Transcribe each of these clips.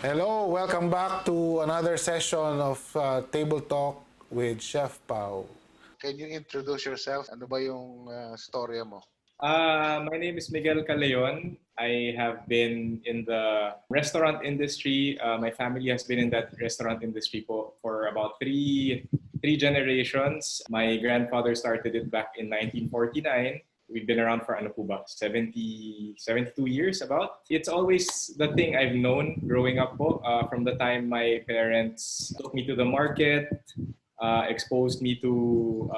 Hello, welcome back to another session of Table Talk with Chef Paolo. Can you introduce yourself? Ano ba yung storya mo? My name is Miguel Caleon. I have been in the restaurant industry. My family has been in that restaurant industry for about three generations. My grandfather started it back in 1949. We've been around for 72 years about. It's always the thing I've known growing up from the time my parents took me to the market, exposed me to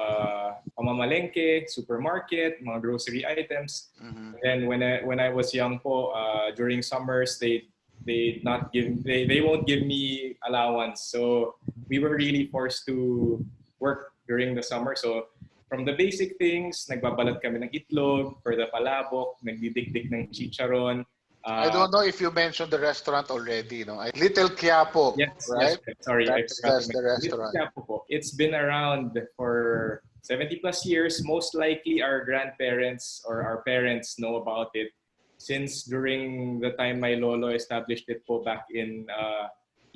pamamalengke, supermarket, mga grocery items. Mm-hmm. And then when I was young during summers they won't give me allowance. So we were really forced to work during the summer. So from the basic things, nagbabalat kami ng itlog, for the palabok, nagdidikdik ng chicharon. I don't know if you mentioned the restaurant already. No, Little Quiapo, yes, right? Yes. Sorry, that's the restaurant. Quiapo po. It's been around for 70 plus years. Most likely our grandparents or our parents know about it since during the time my lolo established it po back in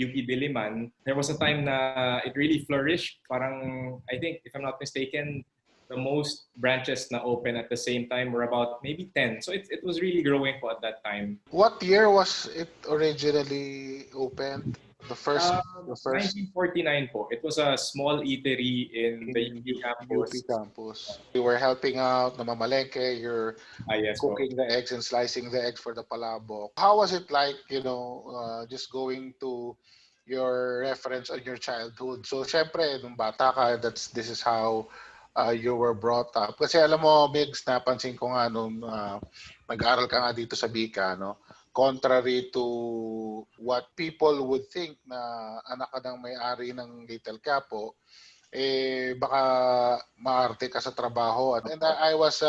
UP Diliman. There was a time na it really flourished. Parang, I think, if I'm not mistaken, the most branches na open at the same time were about maybe 10. So it was really growing po at that time. What year was it originally opened? The first. 1949 po. It was a small eatery in the UP campus. UP campus. You were helping out, namamalengke, you're Yes, cooking the eggs and slicing the eggs for the palabok. How was it like, just going to your reference on your childhood? So, syempre, nung bata ka, this is how you were brought up. Kasi alam mo, Migs, napansin ko nga nung nag-aaral ka nga dito sa MIHCA, no? Contrary to what people would think na anak ka ng may-ari ng Little Quiapo, baka maarte ka sa trabaho. And I was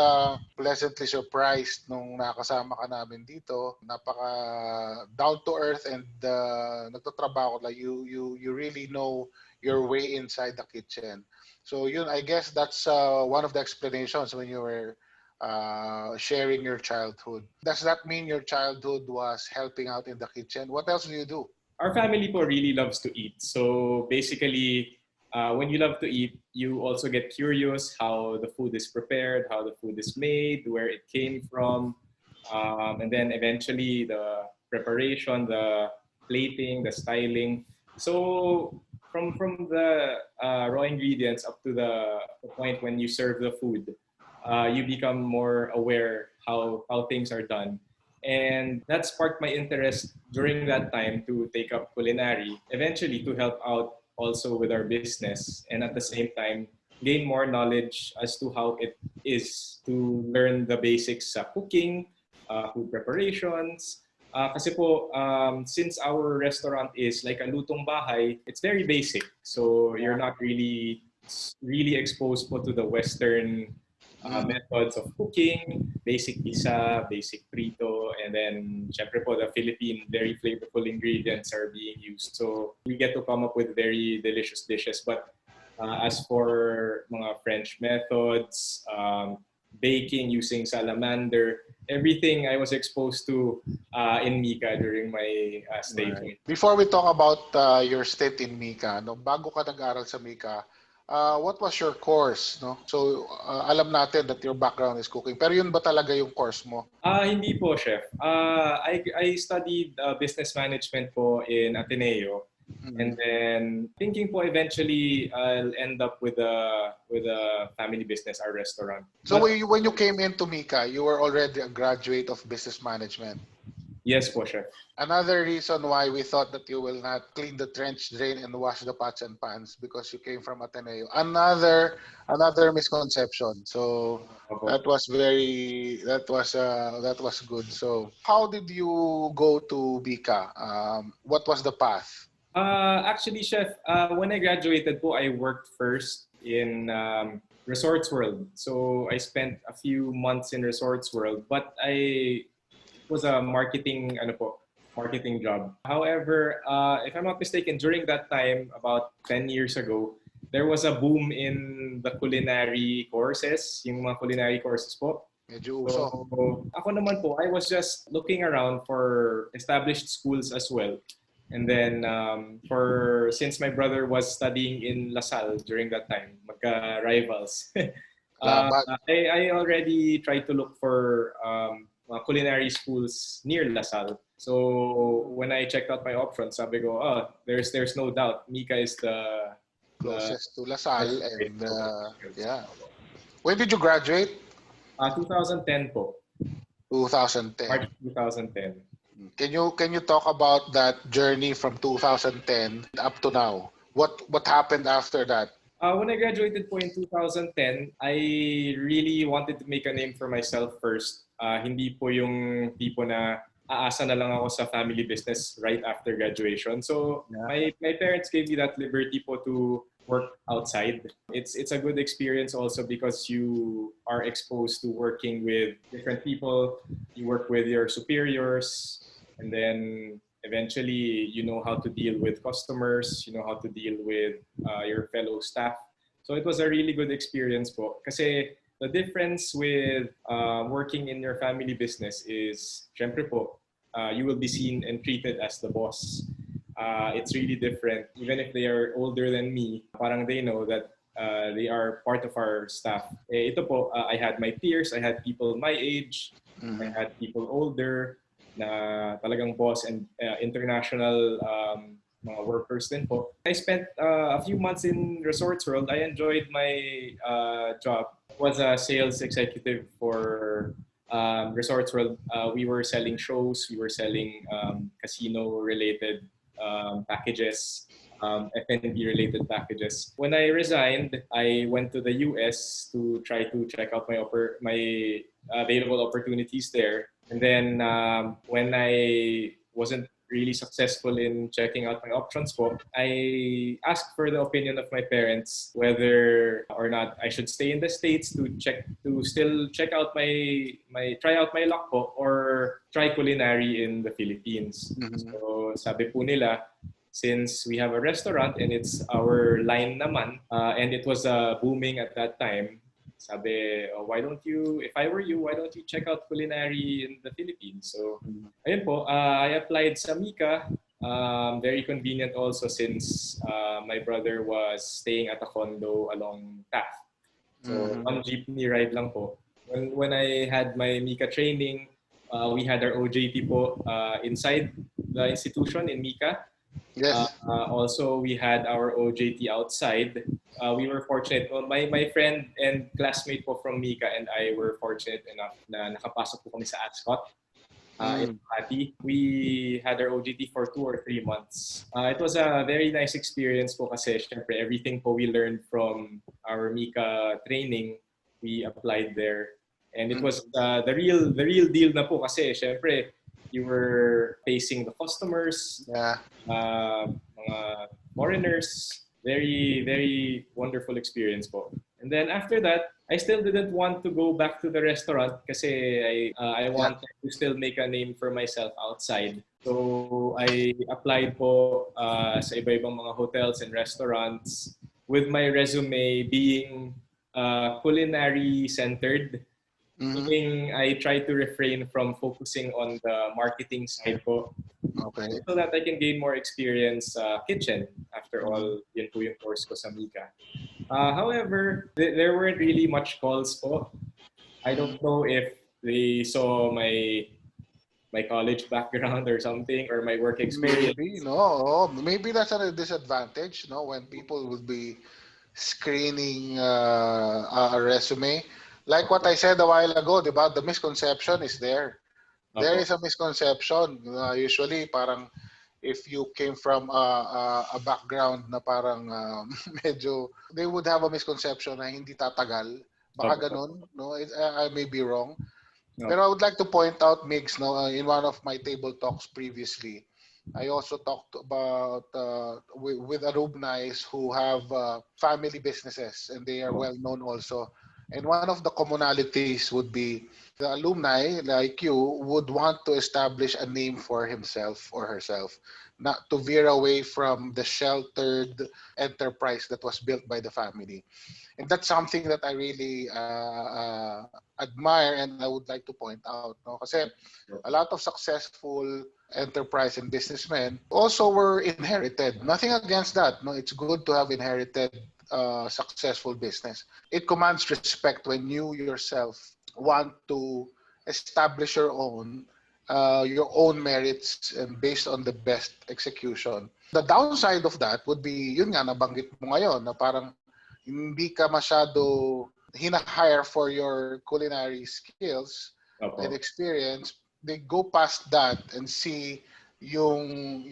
pleasantly surprised nung nakasama ka namin dito. Napaka down to earth and nagtatrabaho like you really know your way inside the kitchen. So yun, I guess that's one of the explanations when you were sharing your childhood. Does that mean your childhood was helping out in the kitchen? What else do you do? Our family po really loves to eat. So basically, when you love to eat, you also get curious how the food is prepared, how the food is made, where it came from. And then eventually the preparation, the plating, the styling. So from the raw ingredients up to the point when you serve the food, you become more aware how things are done. And that sparked my interest during that time to take up culinary, eventually to help out also with our business, and at the same time gain more knowledge as to how it is to learn the basics sa cooking, food preparations. Kasi po, since our restaurant is like a lutong bahay, it's very basic. So you're not really exposed po to the Western methods of cooking, basic isa, basic prito, and then syempre po the Philippine very flavorful ingredients are being used. So we get to come up with very delicious dishes. But as for mga French methods, baking using salamander, everything I was exposed to in MIHCA during my stay. Right. Before we talk about your stint in MIHCA, no, bago ka nag-aral sa MIHCA, what was your course? No? So, alam natin that your background is cooking. Pero yun ba talaga yung course mo? Hindi po, Chef. I studied business management po in Ateneo. Mm-hmm. And then thinking po eventually I'll end up with a family business, our restaurant. So when you came into MIHCA, you were already a graduate of business management. Yes po, Chef. Another reason why we thought that you will not clean the trench drain and wash the pots and pans because you came from Ateneo. Another misconception. So that was good. So how did you go to MIHCA? What was the path? Actually, Chef, when I graduated po, I worked first in Resorts World. So I spent a few months in Resorts World, but it was a marketing job. However, if I'm not mistaken, during that time, about 10 years ago, there was a boom in the culinary courses, yung mga culinary courses po. Medyo uso. So, ako naman po, I was just looking around for established schools as well. And then since my brother was studying in LaSalle during that time, magka-rivals. Laban. I already tried to look for culinary schools near LaSalle. So when I checked out my options, sabi ko, oh, there's no doubt MIHCA is the Closest to LaSalle. best And place. yeah. When did you graduate? 2010 po, 2010. March 2010. Can you talk about that journey from 2010 up to now? What happened after that? When I graduated po in 2010, I really wanted to make a name for myself first. Hindi po yung tipo na aasa na lang ako sa family business right after graduation. So my parents gave me that liberty po to work outside. It's a good experience also because you are exposed to working with different people. You work with your superiors, and then eventually you know how to deal with customers, you know how to deal with your fellow staff. So it was a really good experience po. Kasi the difference with working in your family business is, syempre po, you will be seen and treated as the boss. It's really different. Even if they are older than me, parang they know that they are part of our staff. Ito po, I had my peers, I had people my age, I had people older na talagang boss and international mga workers din po. I spent a few months in Resorts World. I enjoyed my job. I was a sales executive for Resorts World. We were selling shows. We were selling casino-related packages, F&B related packages. When I resigned, I went to the US to try to check out my available opportunities there. And then when I wasn't really successful in checking out my options po, I asked for the opinion of my parents whether or not I should stay in the States to still check out try out my luck po, or try culinary in the Philippines. So sabi po nila, since we have a restaurant and it's our line naman, and it was booming at that time, sabi, oh, if I were you, why don't you check out culinary in the Philippines? So, ayun po, I applied sa MIHCA. Very convenient also since my brother was staying at a condo along Taft. So, one jeepney ride lang po. When I had my MIHCA training, we had our OJT po inside the institution in MIHCA. Yes. Also, we had our OJT outside. We were fortunate. Well, my friend and classmate po from MIHCA and I were fortunate enough na nakapasok po kami sa Ascot in Makati. We had our OJT for 2 or 3 months. It was a very nice experience po kasi syempre everything po we learned from our MIHCA training, we applied there. And it was the real deal na po kasi syempre you were facing the customers, mga foreigners. Very, very wonderful experience po. And then after that, I still didn't want to go back to the restaurant kasi I wanted to still make a name for myself outside. So I applied po sa iba-ibang mga hotels and restaurants with my resume being culinary-centered. Meaning I try to refrain from focusing on the marketing side po. Okay. So that I can gain more experience kitchen. After all, yun po yung course ko sa MIHCA. However, there weren't really much calls po. I don't know if they saw my college background or something, or my work experience. Maybe that's a disadvantage, when people will be screening a resume. Like what I said a while ago, diba? The misconception is there. There is a misconception. Usually, parang if you came from a background na parang medyo, they would have a misconception na hindi tatagal. Baka ganun, no? I may be wrong. Pero I would like to point out, Migs, in one of my table talks previously, I also talked about with alumni who have family businesses, and they are well known also. And one of the commonalities would be the alumni, like you, would want to establish a name for himself or herself, not to veer away from the sheltered enterprise that was built by the family. And that's something that I really admire and I would like to point out. No? Kasi a lot of successful enterprise and businessmen also were inherited. Nothing against that. No, it's good to have inherited successful business. It commands respect when you yourself want to establish your own merits and based on the best execution. The downside of that would be, yun nga, nabanggit mo ngayon, na parang hindi ka masyado hina-hire for your culinary skills and experience. They go past that and see yung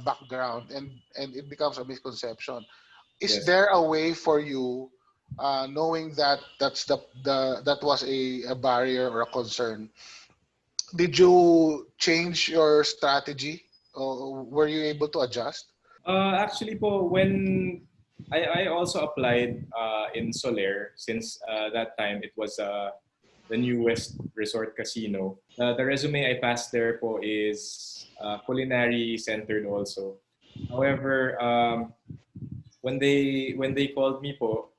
background and it becomes a misconception. Is there a way for you, knowing that that was a barrier or a concern? Did you change your strategy? Or were you able to adjust? Actually po, when I also applied in Soler, since that time it was the newest resort casino. The resume I passed there po is culinary centered also. However, when they called me po,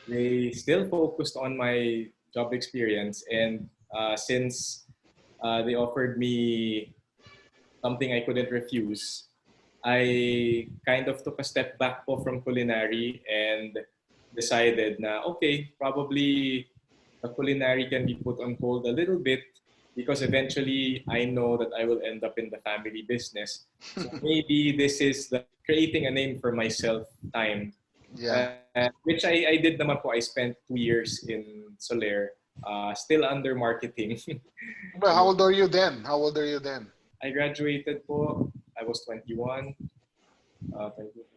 they still focused on my job experience, and since they offered me something I couldn't refuse, I kind of took a step back po from culinary and decided na okay, probably the culinary can be put on hold a little bit because eventually I know that I will end up in the family business. So maybe this is the creating a name for myself time. Yeah. Which I did naman po. I spent 2 years in Soler, still under marketing. But how old are you then? How old are you then? I graduated po, I was 21.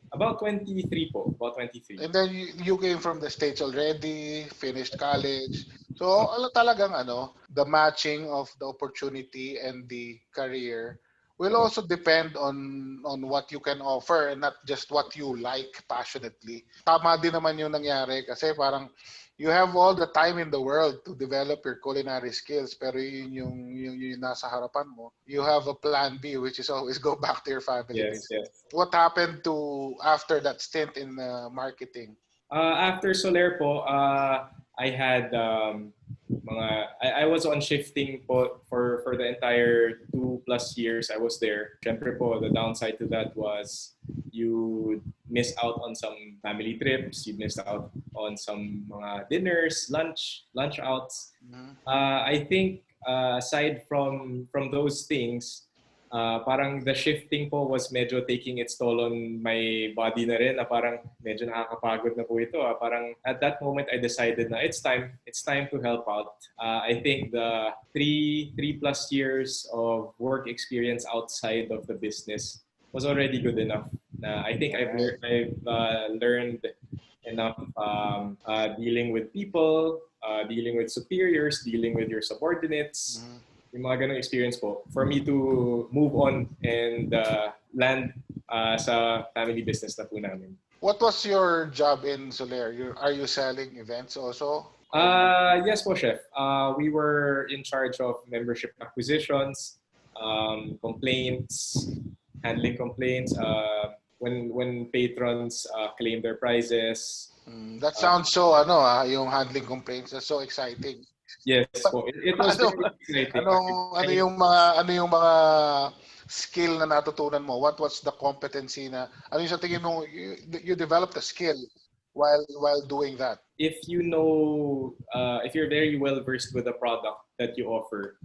About 23 po, about 23. And then you came from the States already, finished college. So talagang the matching of the opportunity and the career will also depend on what you can offer and not just what you like passionately. Tama din naman yung nangyari kasi parang you have all the time in the world to develop your culinary skills, pero yung nasa harapan mo, you have a plan B, which is always go back to your family business. Yes. What happened to after that stint in marketing? After Soler po, I had I was on shifting po for the entire 2+ years I was there. Syempre po, the downside to that was you miss out on some family trips, you miss out on some mga dinners, lunch outs. I think aside from those things, parang the shifting po was medyo taking its toll on my body na rin, na parang medyo nakakapagod na po ito. Parang at that moment, I decided na it's time to help out. I think the 3+ years of work experience outside of the business was already good enough. I think I've learned enough dealing with people, dealing with superiors, dealing with your subordinates. Yung mga ganong experience po for me to move on and land sa family business na po namin. What was your job in Soler? Are you selling events also? Yes po, Chef. We were in charge of membership acquisitions, complaints, handling complaints, when patrons claim their prizes. That sounds so yung handling complaints, that's so exciting. Yes po. It was very exciting. Ano yung mga skill na natutunan mo? What was the competency na yung sa tingin mo you developed a skill while doing that? If you know, if you're very well versed with the product that you offer,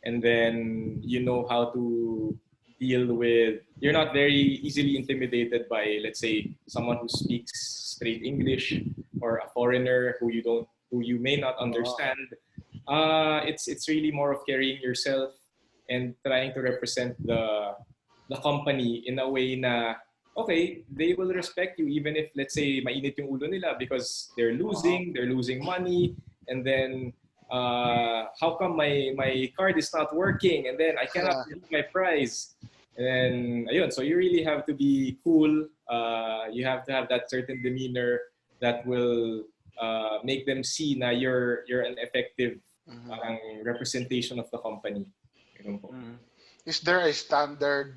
and then you know how to deal with, you're not very easily intimidated by, let's say, someone who speaks straight English or a foreigner who you may not understand. It's really more of carrying yourself and trying to represent the company in a way na okay, they will respect you even if, let's say, mainit yung ulo nila because they're losing money, and then how come my card is not working, and then I cannot get my prize, and then ayun, so you really have to be cool. You have to have that certain demeanor that will make them see na you're an effective parang representation of the company. Is there a standard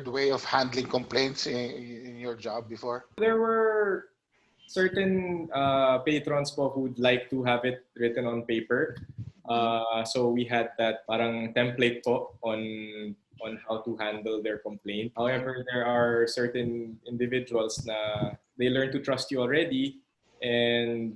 way of handling complaints in your job before? There were certain patrons po who'd like to have it written on paper. So we had that parang template po on how to handle their complaint. However, there are certain individuals na they learn to trust you already, and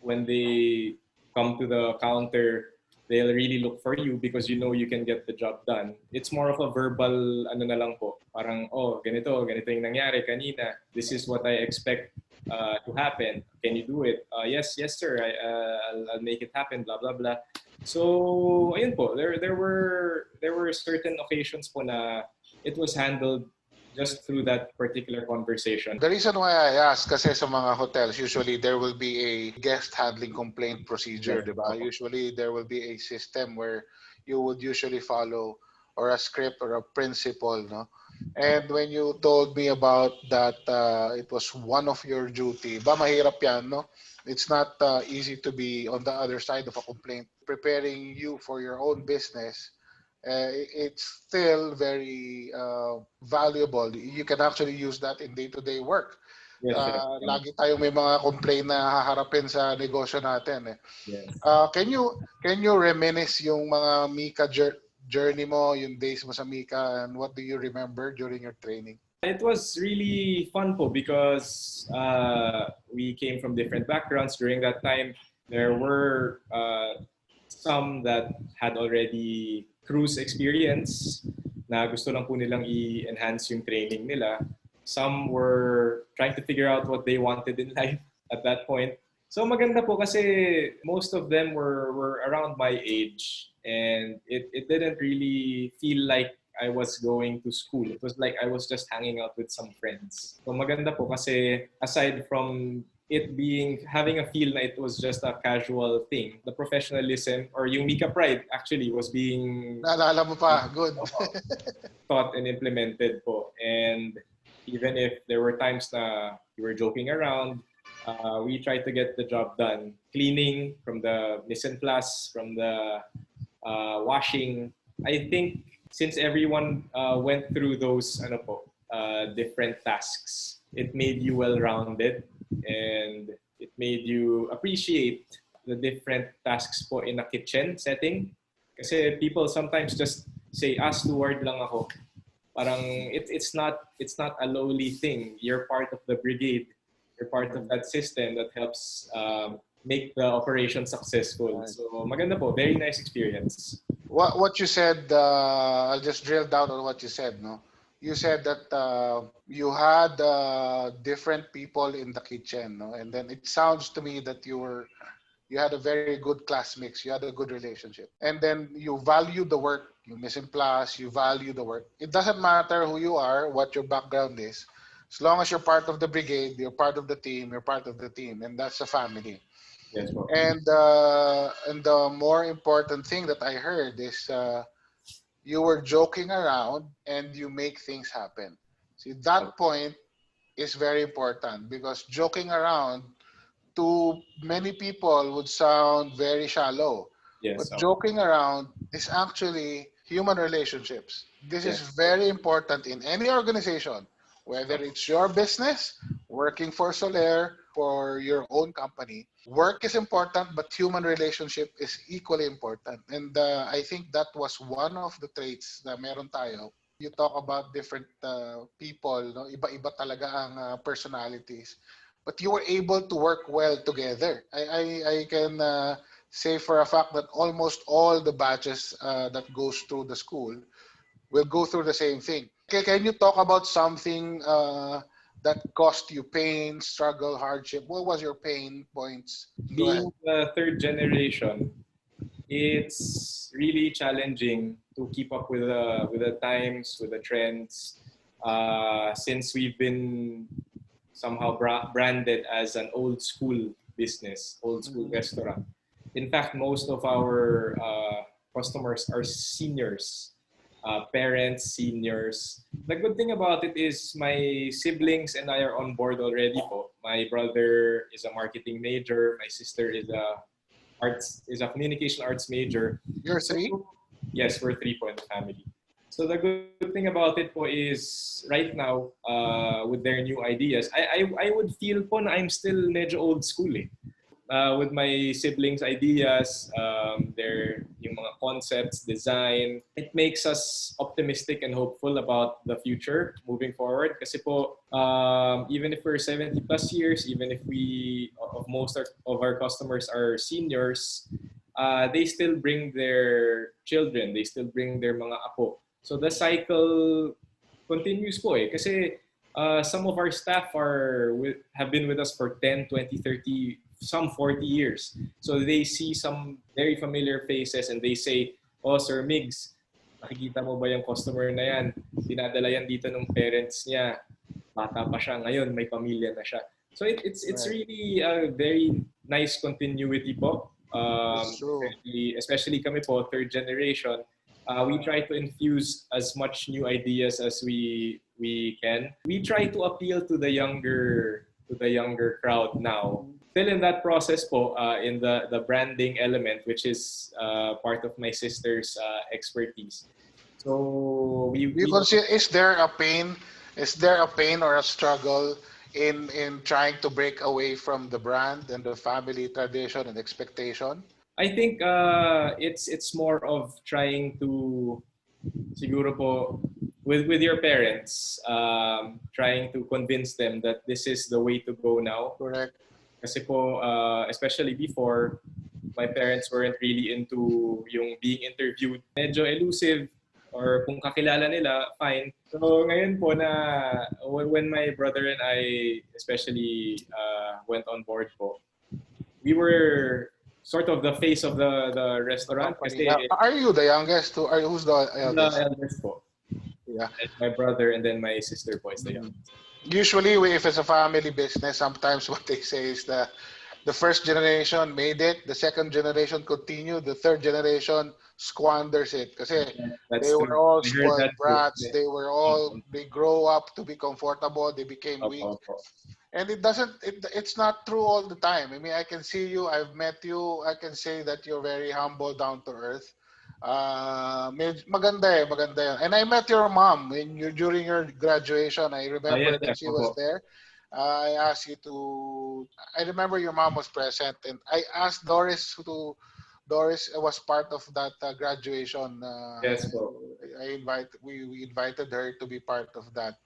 when they come to the counter, they'll really look for you because you know you can get the job done. It's more of a verbal ano na lang po. Parang, oh, ganito yung nangyari kanina. This is what I expect to happen. Can you do it? Yes, sir. I'll make it happen. Blah blah blah. So ayun po. There were certain occasions po na it was handled just through that particular conversation. The reason why I ask, kasi sa mga hotels, usually there will be a guest handling complaint procedure, Yes. diba? Usually there will be a system where you would usually follow or a script or a principle, no? And when you told me about that, it was one of your duty. Ba mahirap yan, no? It's not easy to be on the other side of a complaint. Preparing you for your own business, it's still very valuable. You can actually use that in day-to-day work. Yes, sir. Lagi tayong may mga complaint na haharapin sa negosyo natin. Yes. Can you reminisce yung mga MIHCA journey mo, yung days mo sa MIHCA, and what do you remember during your training? It was really fun po because we came from different backgrounds during that time. There were some that had already cruise experience na gusto lang po nilang i-enhance yung training nila. Some were trying to figure out what they wanted in life at that point. So maganda po kasi most of them were around my age, and it didn't really feel like I was going to school. It was like I was just hanging out with some friends. So maganda po kasi aside from it having a feel na it was just a casual thing, the professionalism or yung MIHCA pride actually was being Naalala mo pa, good. taught and implemented po. And even if there were times na we were joking around, we tried to get the job done. Cleaning, from the mise en place, from the washing. I think since everyone went through those different tasks, it made you well-rounded and it made you appreciate the different tasks po in a kitchen setting. Kasi people sometimes just say, steward lang ako. Parang it's not a lowly thing. You're part of the brigade. You're part of that system that helps make the operation successful. So maganda po, very nice experience. What you said, I'll just drill down on what you said. No, you said that you had different people in the kitchen. No, and then it sounds to me that you had a very good class mix. You had a good relationship, and then you value the work. You mise en place. You value the work. It doesn't matter who you are, what your background is. As long as you're part of the brigade, you're part of the team. You're part of the team, and that's a family. Yes, po. And the more important thing that I heard is you were joking around and you make things happen. See, that point is very important because joking around to many people would sound very shallow. Yes, But joking around is actually human relationships. This is very important in any organization, whether it's your business, working for Soler, for your own company. Work is important, but human relationship is equally important. And I think that was one of the traits na meron tayo. You talk about different people, no? Iba-iba talaga ang personalities. But you were able to work well together. I can say for a fact that almost all the batches that goes through the school will go through the same thing. Okay, can you talk about something that caused you pain, struggle, hardship? What was your pain points? Being the third generation, it's really challenging to keep up with the times, with the trends, since we've been somehow branded as an old school business, old school restaurant. In fact, most of our customers are seniors, parents, seniors. The good thing about it is my siblings and I are on board already po. My brother is a marketing major. My sister is a communication arts major. You're three? Yes, we're three po in the family. So the good thing about it po is right now, with their new ideas, I would feel po na I'm still medyo old school eh. With my siblings' ideas, yung mga concepts, design. It makes us optimistic and hopeful about the future moving forward. Kasi po, even if we're 70 plus years, even if most of our customers are seniors, they still bring their children, they still bring their mga apo. So the cycle continues po eh. Kasi some of our staff have been with us for 10, 20, 30, some 40 years. So they see some very familiar faces and they say, "Oh, Sir Migs, nakikita mo ba yung customer na yan? Dinadala yan dito ng parents niya. Bata pa siya. Ngayon, may pamilya na siya." So it's really a very nice continuity po. That's true. Especially kami po, third generation. We try to infuse as much new ideas as we can. We try to appeal to the younger crowd now. Still in that process po, in the branding element, which is part of my sister's expertise. So Is there a pain? Is there a pain or a struggle in trying to break away from the brand and the family tradition and expectation? I think it's more of trying to siguro po with your parents, trying to convince them that this is the way to go now. Correct. Kasi po, especially before, my parents weren't really into yung being interviewed. Medyo elusive, or kung kakilala nila, fine. So ngayon po na, when my brother and I especially went on board po, we were sort of the face of the restaurant. Kasi, are you the youngest? Who's the eldest? The eldest po. Yeah. And my brother and then my sister po is the youngest. Usually, if it's a family business, sometimes what they say is that the first generation made it, the second generation continued, the third generation squanders it. Kasi they were all spoiled brats. They grow up to be comfortable. They became weak. And it's not true all the time. I mean, I can see you, I've met you, I can say that you're very humble, down to earth. Maganda yun. And I met your mom during your graduation. I remember that she was there. I asked you to. I remember your mom was present, and I asked Doris was part of that graduation. Yes, we invited her to be part of that.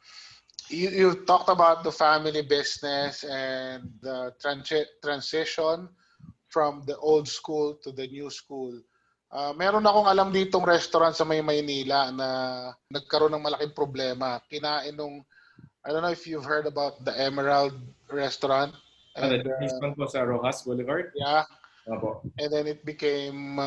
You talked about the family business and the transition from the old school to the new school. Meron akong alam ditong restaurant sa Maynila na nagkaroon ng malaking problema. Kinain nung, I don't know if you've heard about the Emerald restaurant. And, po sa Rojas Boulevard? Yeah. Opo. And then it became,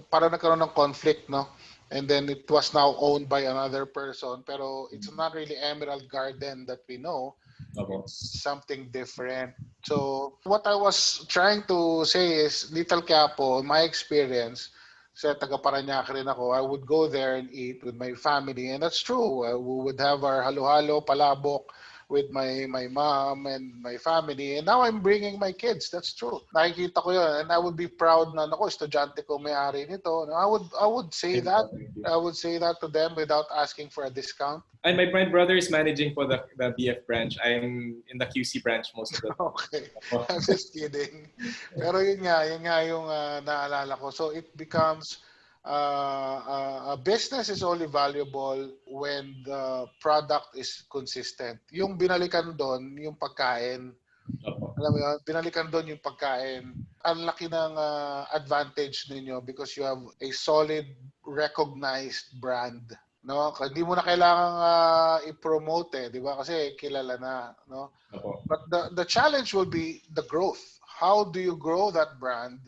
parang nagkaroon ng conflict, no? And then it was now owned by another person. Pero it's not really Emerald Garden that we know. It's something different. So what I was trying to say is, Little Quiapo, my experience, sa taga Parañaque rin ako, I would go there and eat with my family. And that's true. We would have our halo-halo, palabok, with my mom and my family. And now I'm bringing my kids. That's true. Nakikita ko yun. And I would be proud na, naku, estudyante ko may-ari nito. I would say that. I would say that to them without asking for a discount. And my brother is managing for the BF branch. I'm in the QC branch most of the time. Okay. I'm just kidding. Pero yun nga yung naalala ko. So it becomes a business is only valuable when the product is consistent. Yung binalikan doon, yung pagkain. Alam mo yun, binalikan doon yung pagkain. Ang laki ng advantage ninyo because you have a solid, recognized brand. No, hindi mo na kailangang i-promote di ba? Kasi kilala na, no? But the challenge will be the growth. How do you grow that brand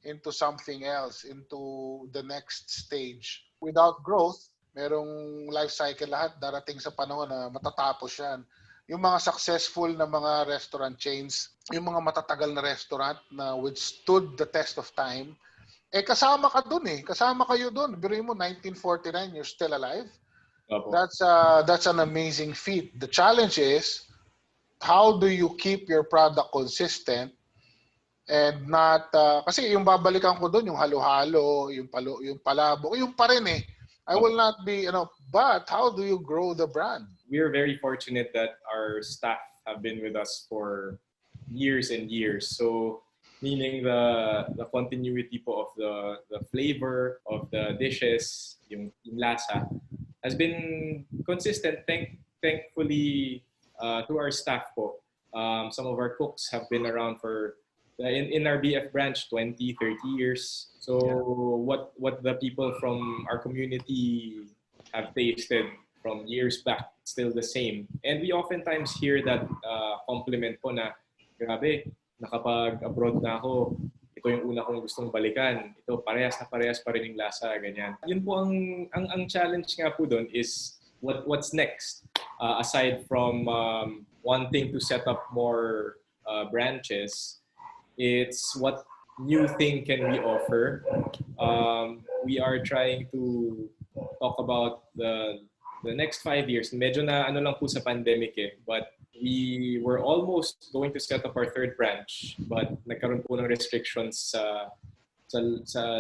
into something else, into the next stage? Without growth, merong life cycle lahat, darating sa panahon na matatapos yan. Yung mga successful na mga restaurant chains, yung mga matatagal na restaurant na withstood the test of time, kasama ka dun kasama kayo dun. Biruin mo, 1949, you're still alive. That's an amazing feat. The challenge is, how do you keep your product consistent and not, kasi yung babalikan ko dun, yung halo-halo, yung palabok, yung pa rin I will not be, but how do you grow the brand? We are very fortunate that our staff have been with us for years and years. So meaning the continuity po of the flavor of the dishes, yung lasa, has been consistent. Thankfully to our staff po. Some of our cooks have been around for in our BF branch 20, 30 years. So what the people from our community have tasted from years back, it's still the same. And we oftentimes hear that compliment po na, grabe, nakapag-abroad na ako, ito yung una kong gustong balikan. Ito, parehas na parehas pa rin yung lasa, ganyan. Yun po ang challenge nga po doon is what's next? Aside from wanting to set up more branches, it's what new thing can we offer. We are trying to talk about the next 5 years. Medyo na ano lang po sa pandemic but we were almost going to set up our third branch, but nagkaroon po ng restrictions sa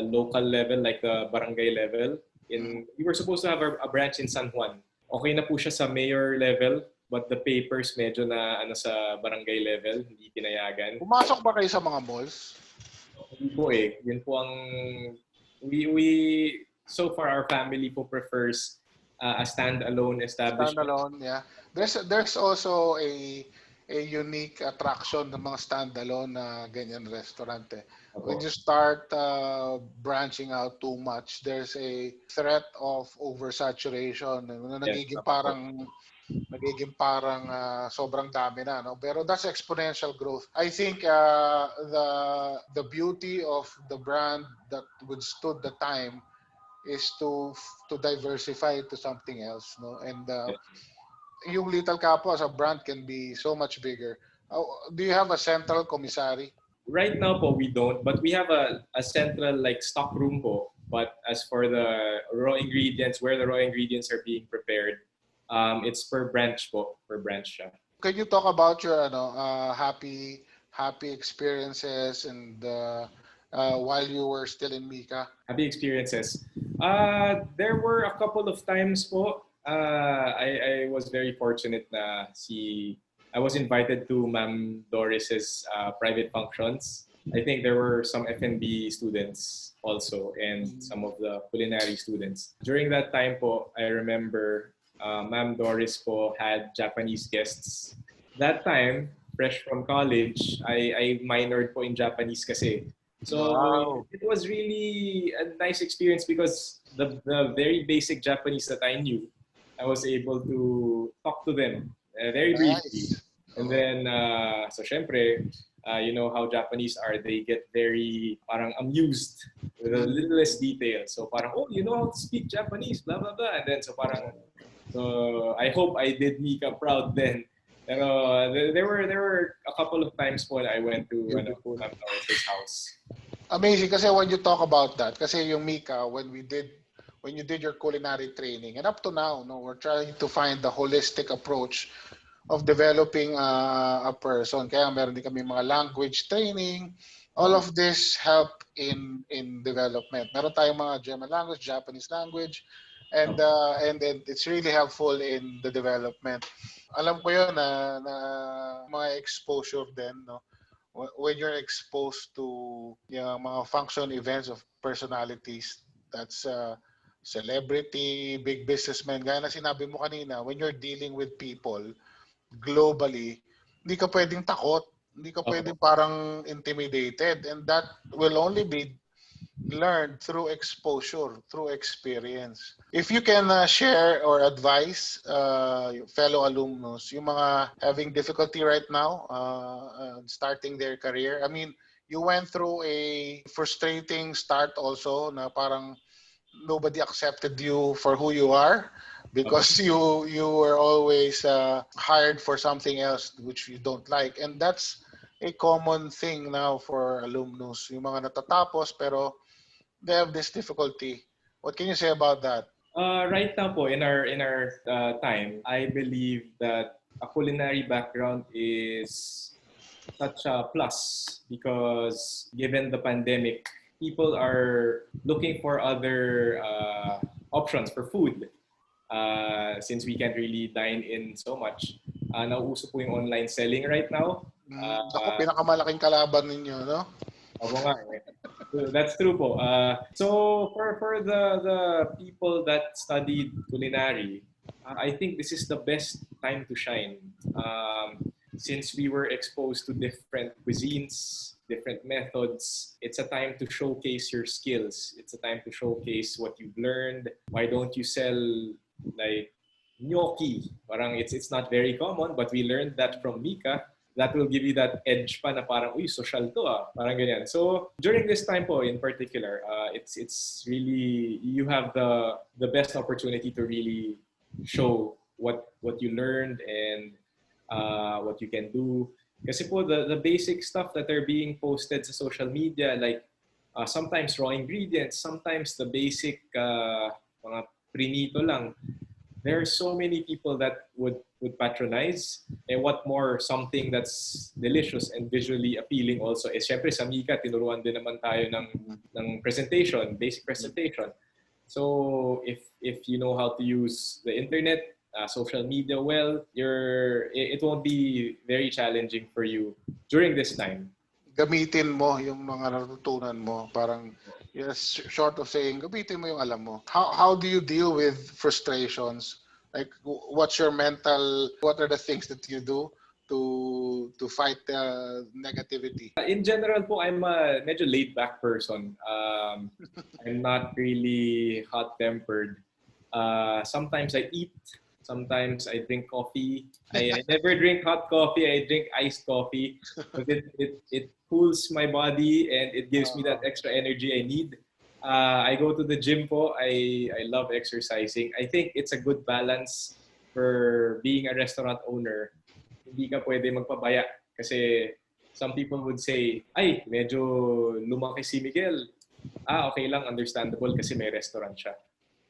local level, like the barangay level. We were supposed to have a branch in San Juan. Okay na po siya sa mayor level, but the papers medyo na sa barangay level, hindi pinayagan. Pumasok ba kayo sa mga malls? Hindi po Yun po ang we so far our family po prefers a standalone establishment. Standalone, yeah. There's also a unique attraction ng mga standalone na ganyan restaurant. When you start branching out too much, there's a threat of oversaturation. Nagiging parang sobrang dami na, no? Pero that's exponential growth. I think the beauty of the brand that withstood the time is to diversify to something else, no? And yung Little Quiapo as a brand can be so much bigger. Do you have a central commissary? Right now po, we don't, but we have a central like stock room po. But as for the raw ingredients, where the raw ingredients are being prepared, it's per branch po, per branch siya. Can you talk about your happy experiences and while you were still in MIHCA? Happy experiences. There were a couple of times po. I was very fortunate na I was invited to Ma'am Doris's private functions. I think there were some F&B students also and some of the culinary students. During that time po, I remember Ma'am Doris po had Japanese guests. That time, fresh from college, I minored po in Japanese kasi. So wow. It was really a nice experience because the very basic Japanese that I knew, I was able to talk to them very briefly. Nice. And then, so syempre, you know how Japanese are, they get very parang amused with the littlest detail. So parang, oh, you know how to speak Japanese, blah, blah, blah. And then, so I hope I did Mika proud then. Pero there were a couple of times when I went to Ma'am Doris's house. Amazing kasi when you talk about that, kasi yung MIHCA, when you did your culinary training, and up to now, no, we're trying to find the holistic approach of developing a person. Kaya meron din kami mga language training. All of this help in development. Meron tayong mga German language, Japanese language, and it's really helpful in the development. Alam ko yun na mga exposure din, no? When you're exposed to yung mga function events of personalities, that's celebrity, big businessmen, gaya na sinabi mo kanina, when you're dealing with people globally, hindi ka pwedeng takot, hindi ka pwedeng parang intimidated, and that will only be learned through exposure, through experience. If you can share or advise fellow alumnus, yung mga having difficulty right now starting their career. I mean, you went through a frustrating start also na parang nobody accepted you for who you are because you were always hired for something else which you don't like, and that's a common thing now for alumnus. Yung mga natatapos pero they have this difficulty. What can you say about that? Right now po, in our time, I believe that a culinary background is such a plus because given the pandemic, people are looking for other options for food. Since we can't really dine in so much, nauuso po yung online selling right now. Ako, pinakamalaking kalaban ninyo, no? Oo nga eh. That's true po. So for the people that studied culinary, I think this is the best time to shine. Since we were exposed to different cuisines, different methods, it's a time to showcase your skills. It's a time to showcase what you've learned. Why don't you sell like gnocchi? Parang it's not very common, but we learned that from Mika. That will give you that edge pa na parang, uy, social to ah. Parang ganyan. So, during this time po in particular, it's really, you have the best opportunity to really show what you learned and what you can do. Kasi po, the basic stuff that are being posted sa social media, like sometimes raw ingredients, sometimes the basic mga prinito lang, there are so many people that would patronize. And what more, something that's delicious and visually appealing also. Eh, syempre sa Mika, tinuruan din naman tayo ng presentation, basic presentation. So if you know how to use the internet, social media well, it won't be very challenging for you during this time. Gamitin mo yung mga natutunan mo. Parang, yes, short of saying, gamitin mo yung alam mo. How do you deal with frustrations? Like, what's your mental, what are the things that you do to fight negativity? In general po, I'm a medyo laid-back person. I'm not really hot-tempered. Sometimes I eat. Sometimes I drink coffee. I never drink hot coffee. I drink iced coffee. But it cools my body and it gives me that extra energy I need. I go to the gym po. I love exercising. I think it's a good balance for being a restaurant owner. Hindi ka pwede magpabaya kasi some people would say, ay, medyo lumaki si Miguel. Okay lang, understandable kasi may restaurant siya.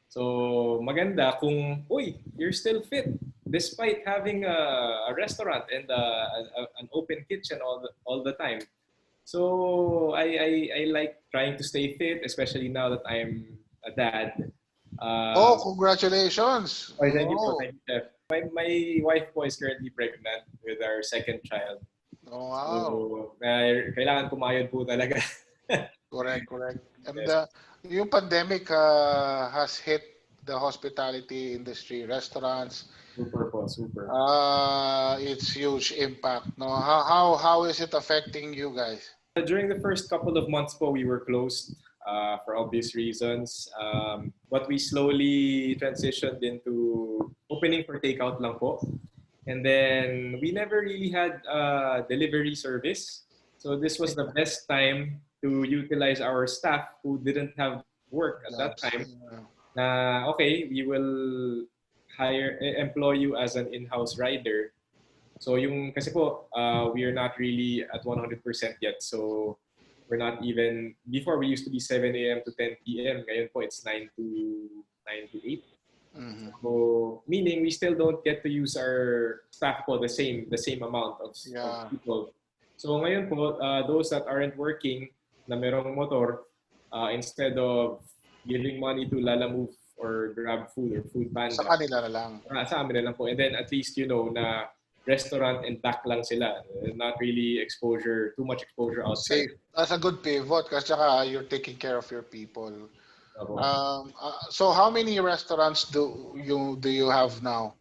So, maganda kung, uy, you're still fit despite having a restaurant and an open kitchen all the time. So, I like trying to stay fit, especially now that I'm a dad. Congratulations! Thank you po, thank you, Chef. My wife po is currently pregnant with our second child. Oh, wow. So, kailangan kumayod po talaga. Correct. And Yes. yung pandemic has hit the hospitality industry, restaurants. Super. It's huge impact. No, how is it affecting you guys? During the first couple of months po, we were closed for obvious reasons. But we slowly transitioned into opening for takeout lang po. And then we never really had delivery service. So this was the best time to utilize our staff who didn't have work at that time. Okay, we will employ you as an in-house rider. So kasi po, we are not really at 100% yet. So we're not even, before we used to be 7 a.m. to 10 p.m. Ngayon po, it's 9 to 8. Mm-hmm. So meaning we still don't get to use our staff po the same amount of people. So ngayon po, those that aren't working na merong motor, instead of giving money to Lalamove or Grab Food or Food Panda, sa kanila na lang. Sa amin na lang po. And then at least na restaurant and back lang sila. Not really too much exposure outside. Safe. That's a good pivot kasi you're taking care of your people. So how many restaurants do you have now?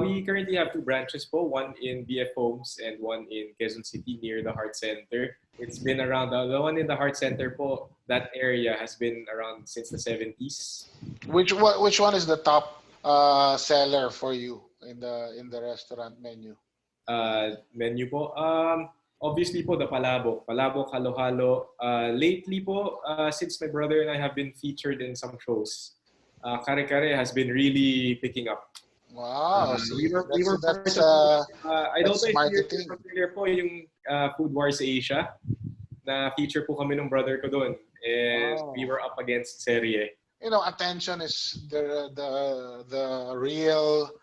We currently have 2 branches po, one in BF Homes and one in Quezon City near the Heart Center. It's been around, the one in the Heart Center po, that area has been around since the 70s. Which one is the top seller for you in the restaurant menu? Menu po? Obviously po, the palabok, halo-halo. Lately po, since my brother and I have been featured in some shows, kare-kare has been really picking up. Wow, we were that's I don't know if you're familiar po yung Food Wars Asia, na feature po kami ng brother ko doon. And we were up against Serie. Attention is the real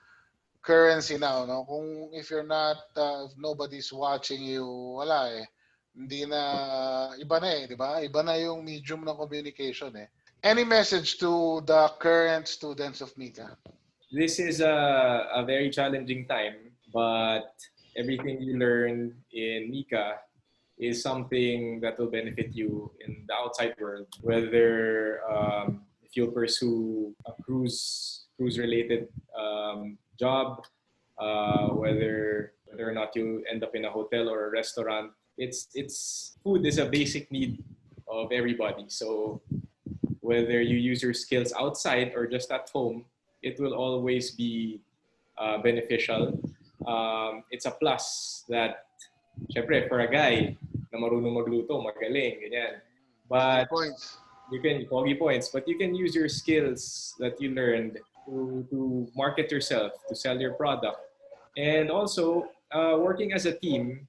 currency now, no? If you're not, if nobody's watching you, wala eh. Hindi na, iba na eh, di ba? Iba na yung medium ng communication eh. Any message to the current students of MIHCA? This is a very challenging time, but everything you learn in MIHCA is something that will benefit you in the outside world. Whether if you'll pursue a cruise related job, whether or not you end up in a hotel or a restaurant, it's food is a basic need of everybody. So whether you use your skills outside or just at home, it will always be beneficial. It's a plus that, syempre, for a guy na marunong magluto, magaling, ganyan. But Points. you can, pogi points, but you can use your skills that you learned to market yourself, to sell your product. And also, working as a team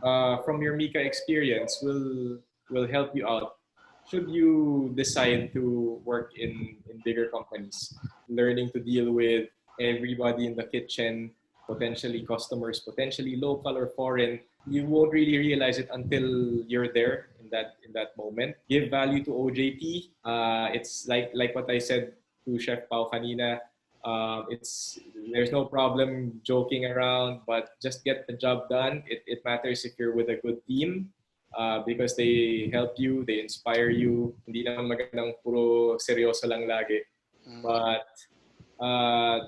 from your MIHCA experience will help you out should you decide to work in bigger companies. Learning to deal with everybody in the kitchen, potentially customers, potentially local or foreign. You won't really realize it until you're there in that moment. Give value to OJT. It's like what I said to Chef Pao kanina. It's there's no problem joking around, but just get the job done. It matters if you're with a good team because they help you, they inspire you. Hindi naman magandang puro seryoso lang lagi. But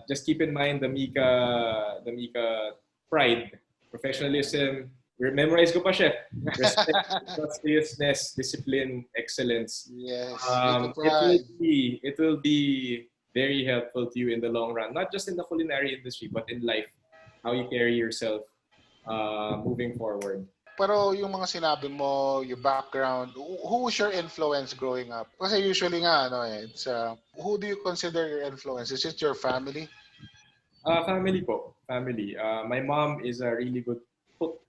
just keep in mind the MIHCA pride, professionalism. Memorize ko pa, Chef. Respect, seriousness, discipline, excellence. Yes, It will be very helpful to you in the long run, not just in the culinary industry, but in life, how you carry yourself moving forward. Pero yung mga sinabi mo, your background, who was your influence growing up? Kasi usually nga, it's, who do you consider your influence? Is it your family? Family po. Family. My mom is a really good cook.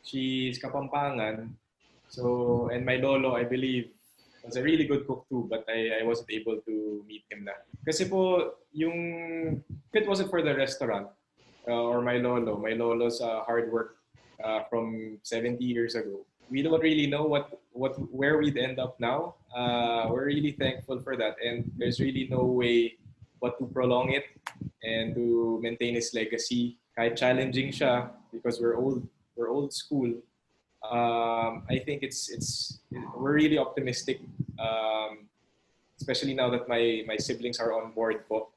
She's Kapampangan. So, and my lolo, I believe, was a really good cook too, but I wasn't able to meet him na. Kasi po, if it wasn't for the restaurant or my lolo's hard work from 70 years ago, we don't really know where we'd end up now. We're really thankful for that, and there's really no way but to prolong it and to maintain his legacy. Kahit challenging siya because we're old school. I think we're really optimistic, especially now that my siblings are on board po,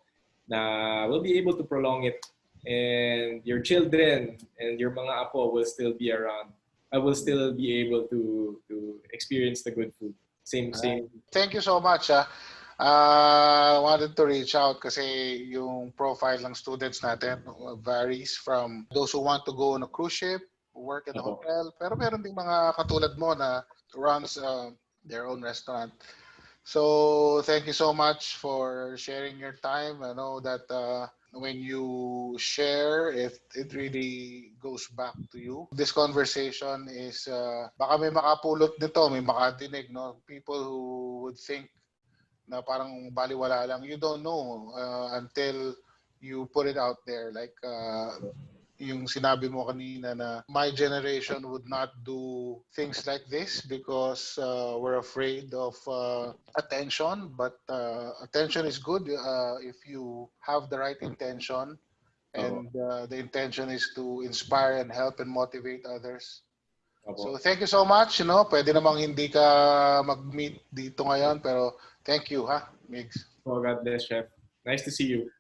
na we'll be able to prolong it, and your children and your mga apo will still be around. I will still be able to experience the good food. Same. Thank you so much. Wanted to reach out kasi yung profile ng students natin varies from those who want to go on a cruise ship, work in a hotel, pero meron ding mga katulad mo na runs their own restaurant. So thank you so much for sharing your time. I know that when you share, it really goes back to you. This conversation is baka may makapulot nito, may makadinig, no? People who would think na parang baliwala lang. You don't know until you put it out there. Like yung sinabi mo kanina na my generation would not do things like this because we're afraid of attention. But attention is good if you have the right intention. And the intention is to inspire and help and motivate others. So thank you so much. Pwede namang hindi ka mag-meet dito ngayon, pero thank you, Migs. Oh, God bless, Chef. Nice to see you.